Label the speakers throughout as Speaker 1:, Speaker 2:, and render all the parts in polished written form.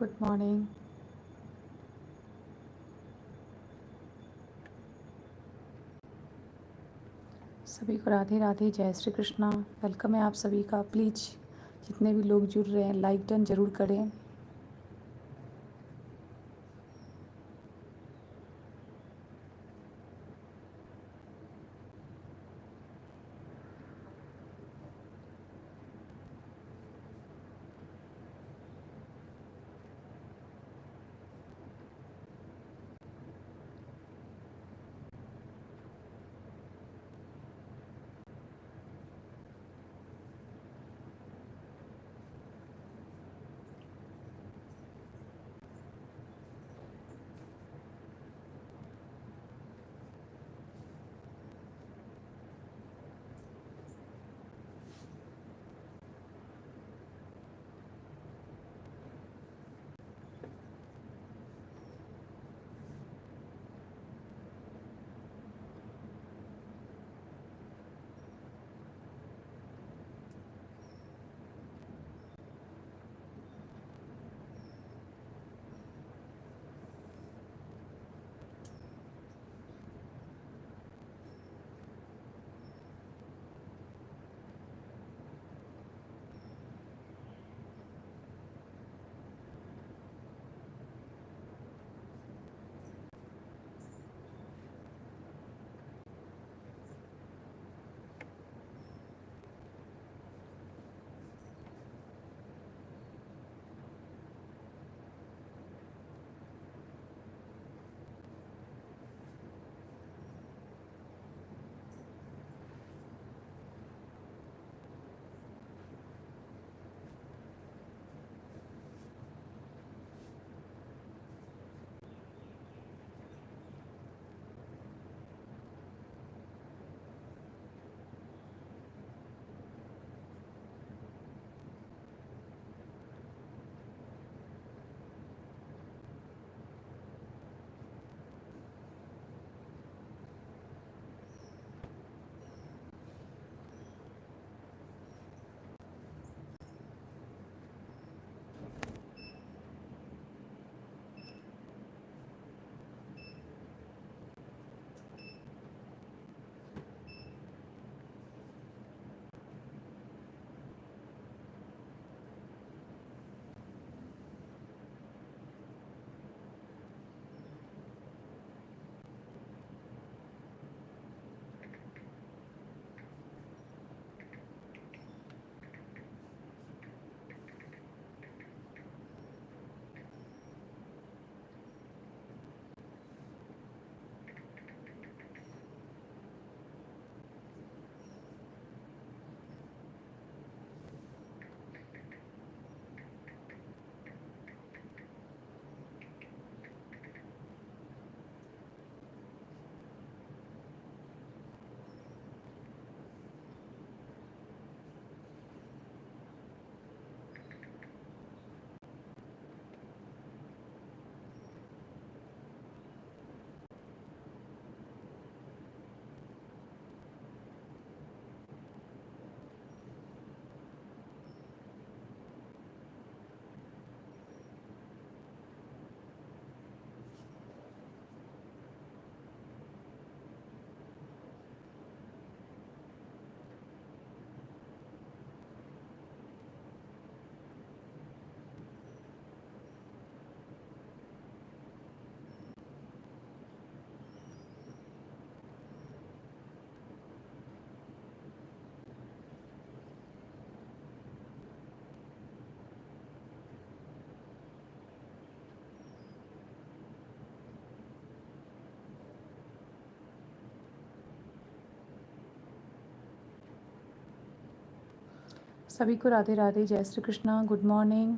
Speaker 1: Good morning. सभी को राधे राधे, जय श्री कृष्णा। वेलकम है आप सभी का। प्लीज़ जितने भी लोग जुड़ रहे हैं लाइक डन ज़रूर करें। सभी को राधे राधे, जय Shri Krishna. Good morning.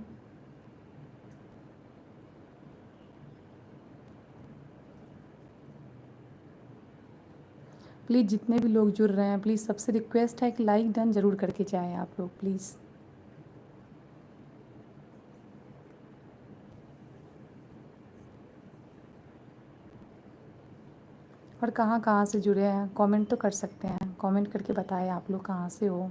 Speaker 1: Please जितने भी लोग जुड़ रहे हैं प्लीज़ सबसे रिक्वेस्ट है कि लाइक डन ज़रूर करके जाएँ आप लोग प्लीज़। और कहाँ कहाँ से जुड़े हैं कमेंट तो कर सकते हैं, कमेंट करके बताएं आप लोग कहाँ से हो।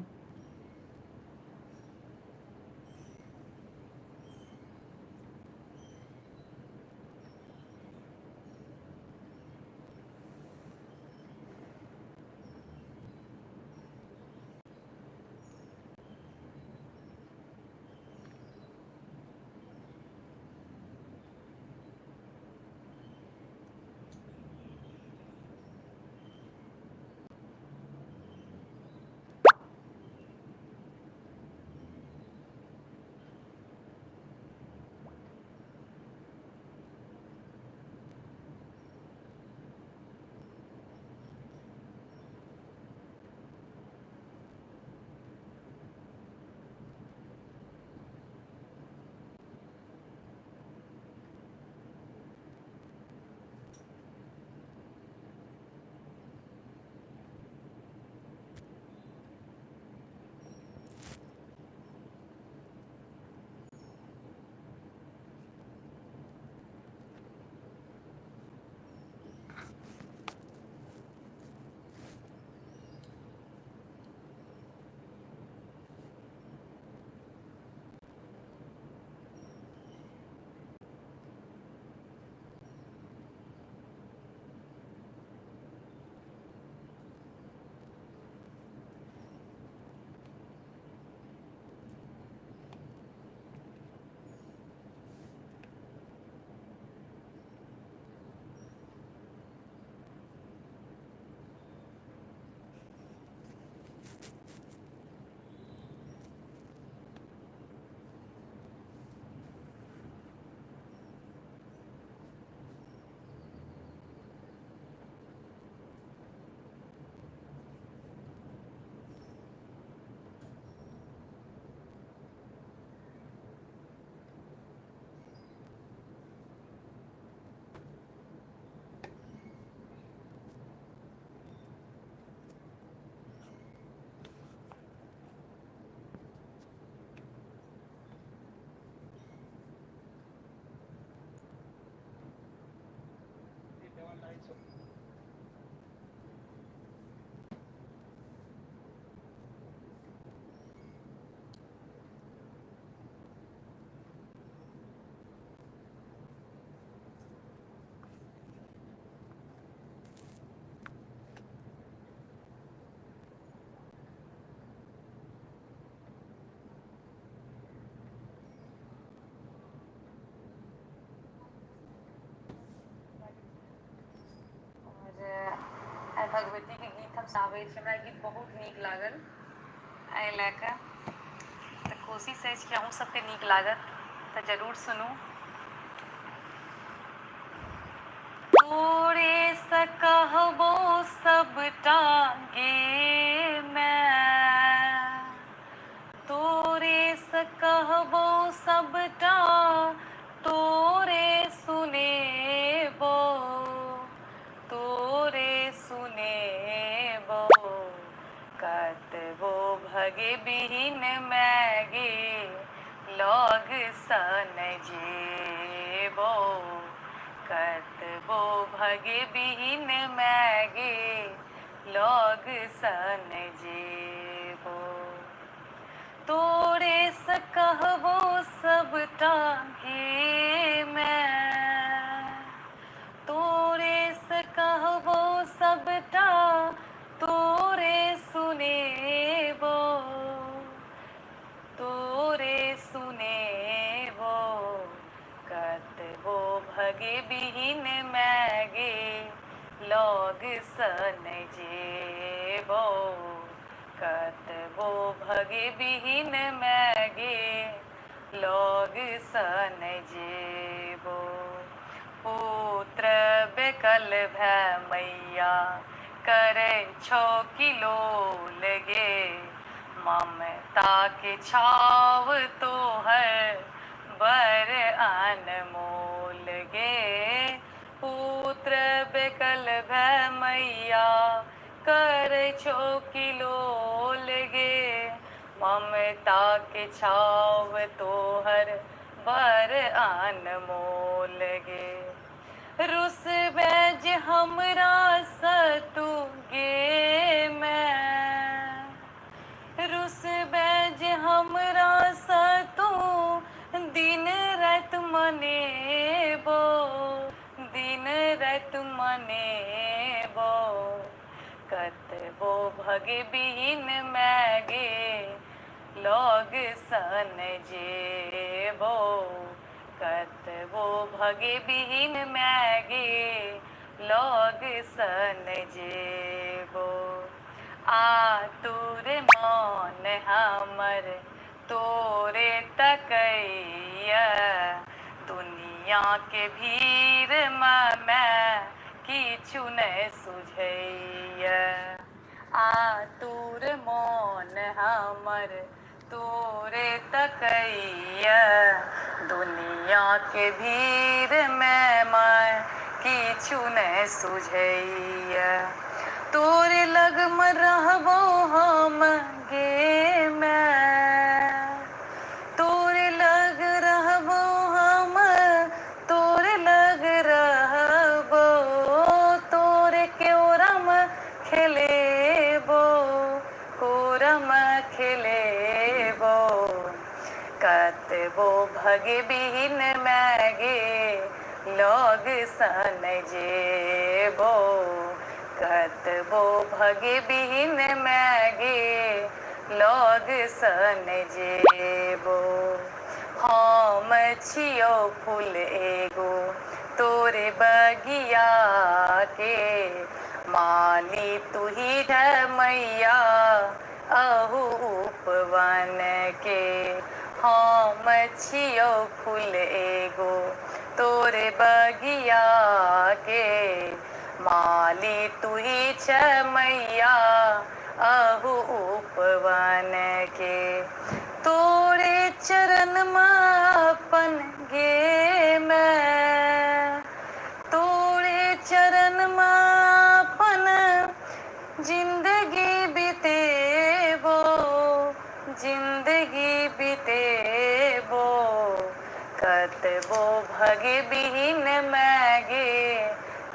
Speaker 1: आबै छै, हमरा गीत बहुत नीक लागल, एहि लए कऽ तऽ कोशिश अछि कि अहूँ सबके नीक लागत, तऽ जरूर सुनू। तोरे सँ कहबो सबटा गे मैं, तोरे सँ कहबो सबटा, तोरे सुनेबो, तोरे सुनेबो, कतबो भगे बिहीन मैं गे लग सन जेबो, कतबो भगे बिहीन मैं गे लग सन जेबो, तोरे सँ कहबो सबटा गे मैं, तोरे सँ कहबो सबटा, तोरे सुनेबो, तोरे सुनेबो, कतबो भगे बिहीन मैं गे लग सन जेबो, कतबो भगे बिहीन मैं गे लग सन जेबो, पुत्र बेकल भै मैया करै छौ किलोल गे, ममता के छाव तोहर बर अनमोल गे, पुत्र बेकल भै मैया करै छौ किलोल गे, ममता के छाव तोहर बर अनमोल गे, रुसबे जे हमरा सँ तू गे मैं, रुसबे जे हमरा सँ तू दिन राति मनेबो, दिन राति मनेबो, कतबो भगे बिहीन मैं गे लग सन जेबो, कतबो भगे बिहीन मैं गे लग सन जेबो, आतुर मन हमर तोरे तकैया, दुनिया के भीड़ में मैं किछु नहीं सुझैया, आतुर मन हमर तोरे तकैया, दुनिया के भीड़ में मैं किछु नहीं सुझैया, तोरे लग में रहबो हम गे मैं, तोरे लग रहबो हम, तोरे लग रहबो, तोरे कोरम खेलेबो, कोरम खेलेबो, कतबो भगे बिहीन मैं गे लग सन जेबो, कतबो भगे बिहीन मैं गे लग सन जेबो, हम छियो फूल एगो तोरे बगिया के, माली तू ही है मैया अहू उपवन के, हम छियो फूल एगो तोरे बगिया के, माली तू ही छ मैया अहू उपवन के, तोरे चरण में अपन गे मैं, तोरे चरण में अपन जिंदगी बितेबो, जिंदगी बितेबो, कतबो भगे बिहीन मैं गे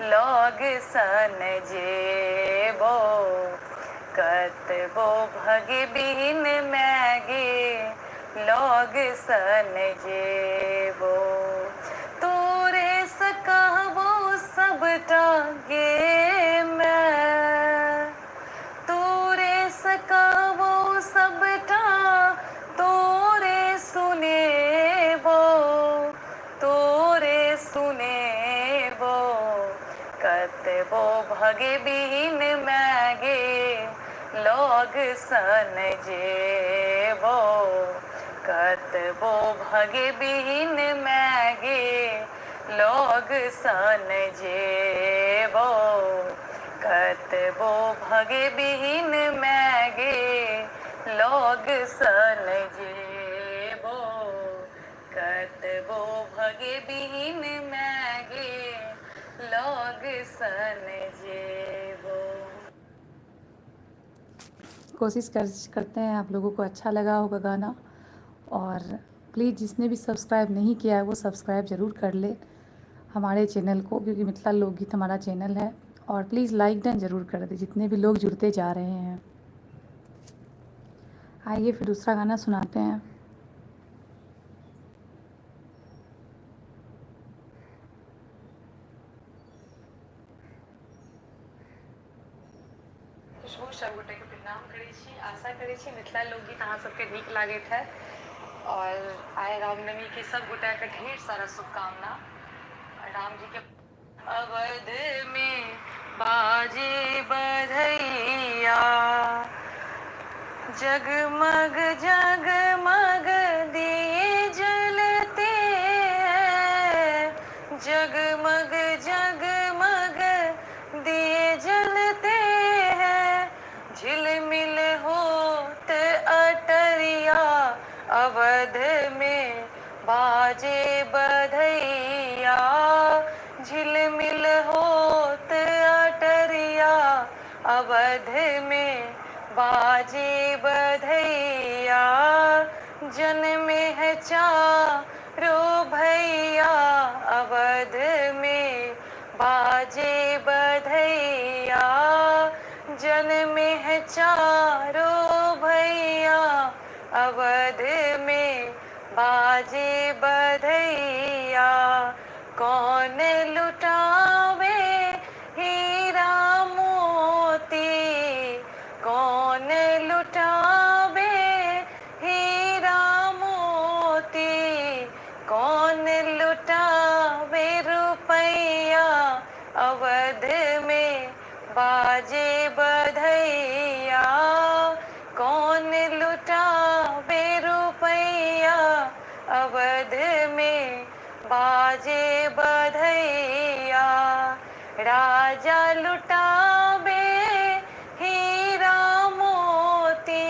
Speaker 1: लग सन जेबो, कतबो भगे बिहीन मैं गे लग सन जेबो, तोरे सँ कहबो सबटा गे मैं, तोरे सँ कहबो सबटा, तोरे सुनेबो, तोरे सुनेबो, कतबो भगे बिहीन मैं गे लोग सन जेबो कतबो भगे बिहीन मैगे लोग सन जेबो कतबो भगे बिहीन मैगे लोग सन जेबो कतबो भगे बिहीन मैगे लोग सन जेबो। करते हैं आप लोगों को अच्छा लगा होगा गाना। और प्लीज़ जिसने भी सब्सक्राइब नहीं किया है वो सब्सक्राइब ज़रूर कर ले हमारे चैनल को, क्योंकि मिथिला लोकगीत हमारा चैनल है। और प्लीज़ लाइक डन ज़रूर कर दे जितने भी लोग जुड़ते जा रहे हैं। आइए फिर दूसरा गाना सुनाते हैं। खुशबू सबगोटे के प्रणाम करै छी। आशा करै छी मिथिला लोकगीत अहाँ सबके नीक लागैत है। और आइ रामनवमी के सब गोटा के ढेर सारा शुभकामना। राम जी के अवध में बाजे बधैया जगमग जगमग दिए जलते हैं जगमग जगमग दिए जलते हैं झिलमिल होत अटरिया अवध में बाजे बधैया झिलमिल होत अटरिया अवध में बाजे बधैया जन्मे है चारो भैया अवध में बाजे बधैया जन्मे है चारो भैया अवध में बाजे बधैया कौन लुटावे हीरा मोती कौन लुटावे हीरा मोती कौन लुटावे रुपैया अवध में बाजे बधैया कौन लुटावे रुपैया अवध में बाजे बधैया राजा लुटावे हीरा मोती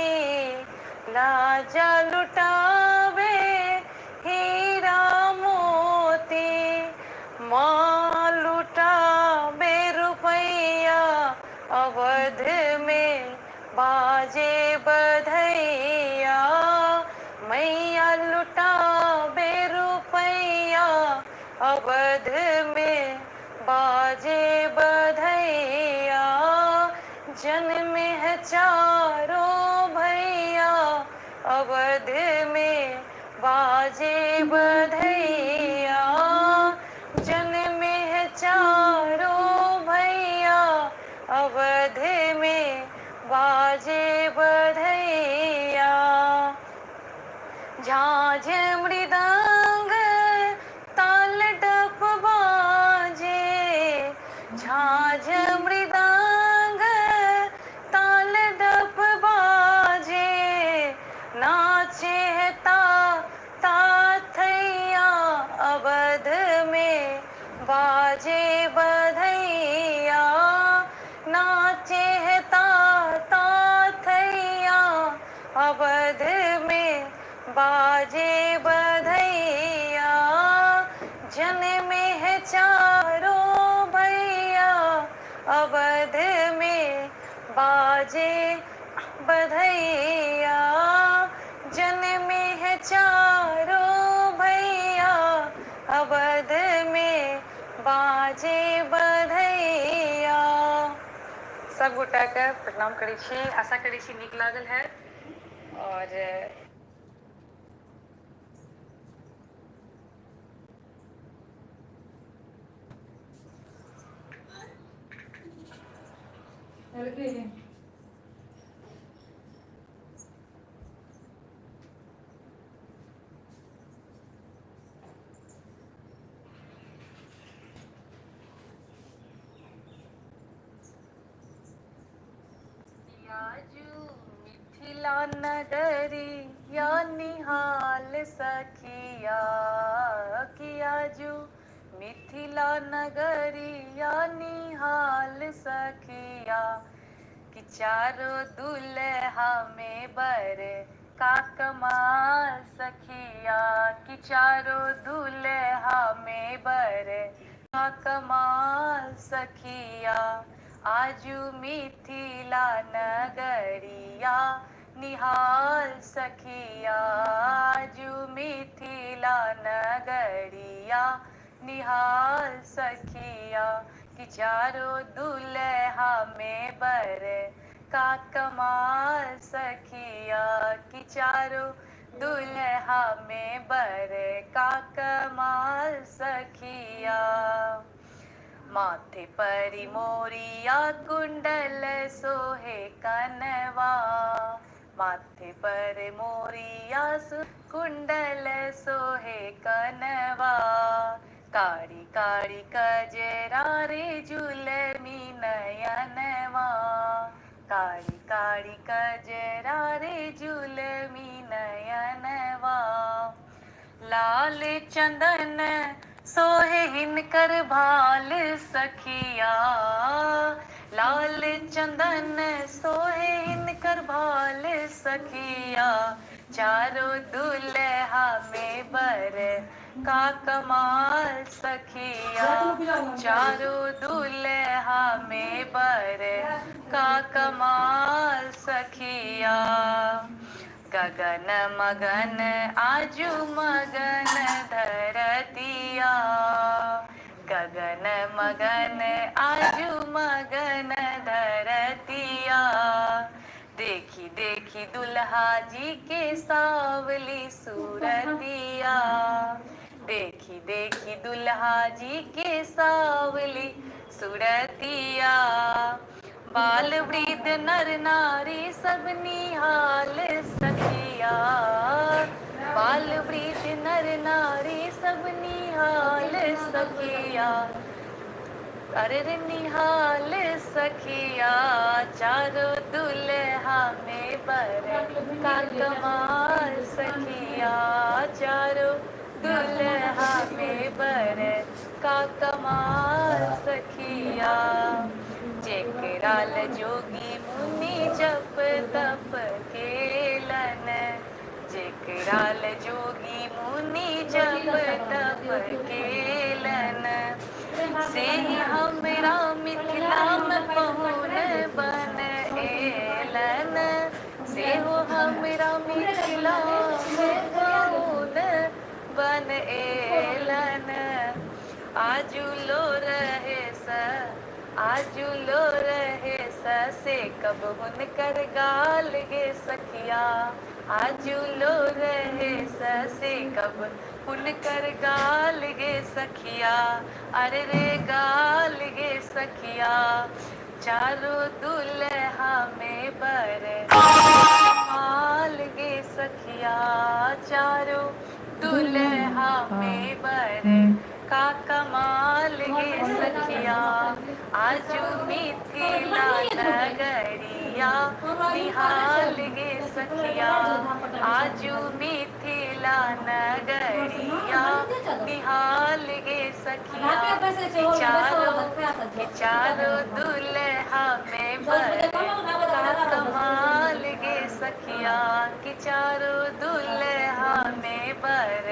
Speaker 1: राजा लुटावे हीरा मोती माँ लुटावे रुपैया अवध में बाजे बधैया मैया लुटावे रुपैया अवध में बाजे बधैया जन्मे है चारों भैया अवध में बाजे बधैया जन्मे है चारों भैया अवध में बाजे बधैया झांझ मृदंग ताल डप बाजे झांझ मृदंग ताल डप बाजे नाचे है ताथैया अवध में बाजे बधैया नाचे है ताथैया अवध में बाजे बधैया जन्मे है चारों भैया अवध में बाजे बधैया जन्मे है चारों भैया अवध में बाजे बधैया। सब गोटा के प्रणाम करै छी। आशा करै छी नीक लागल है। और आजू मिथिला नगरिया निहाल सखिया कि आजू मिथिला नगरिया निहाल सखिया कि चारों दुल्हा में बर का कमाल सखिया कि चारों दुल्हा में बर का कमाल सखिया आजू मिथिला नगरिया निहाल सखिया आजू मिथिला नगरिया निहाल सखिया कि चारों दुल्हा में बर का कमाल सखिया कि चारों दुल्हा में बर का कमाल सखिया माथे परी मोरिया कुंडल सोहे कनवा माथे पर मोरिया कुंडल सोहे कनवा कारी कारी कजरा रे जुलमी नयनवा कारी कारी कजरा रे जुलमी नयनवा लाल चंदन सोहे हिनकर भाल सखिया लाल चंदन सोहे हिनकर भाल सखिया चारों दुल्हा में बर का कमाल सखिया चारों दुल्हा में बर का कमाल सखिया गगन मगन आजू मगन धरतिया गगन मगन आजू मगन धरतिया देखी देखी दुल्हा जी के सावली सूरतिया देखी देखी दुल्हा जी के सावली सूरतिया बाल वृद्ध नर नारी सब निहाल सखिया बाल वृद्ध नर नारी सब निहाल सखिया अरे निहाल सखिया चारों दुल्हा में बर का कमाल सखिया चारों दुल्हा में बर का कमाल सखिया जेकराल जोगी मुनि जप तप केलन जेकराल जोगी मुनि जप तप केलन से हमरा मिथिला में पहुन बन एलन से हो हमरा मिथिला में पहुन बन एलन आजू लो रहे स आजू लो रहे से कब हुनकर गाल गे सखिया आजू लो रहे से कब हुनकर गाल गे सखिया अरे रे गाल गे सखिया चारों दुल्हा में बर माल गे सखिया चारों दुल्हा में बर का कमाल गे सखिया आजू मिथिला नगरिया निहाल गे सखिया आजू मिथिला नगरिया निहाल गे सखिया चारों दुल्हा में बर का कमाल गे सखिया कि चारों दुल्हा में बर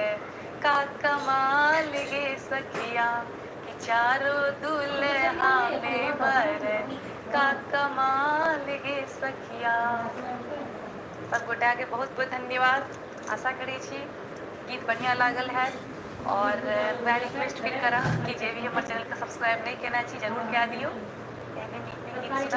Speaker 1: का कमाल गे सखिया कि चारों दुल्हा में बर का कमाल गे सखिया सब गोटा के बहुत बहुत धन्यवाद आशा करै छी गीत बढ़िया लागल है और मैं रिक्वेस्ट फील करा कि जे भी हमर चैनल के सब्सक्राइब नहीं केना छी जरूर कए दियो एहन नीक नीक गीत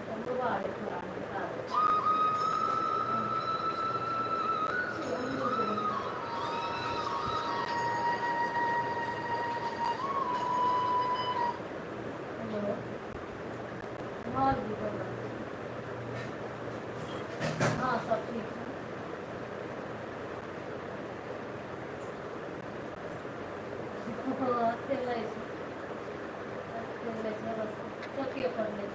Speaker 1: सुनब
Speaker 2: खेलायची खेलायची बस चौकी पडले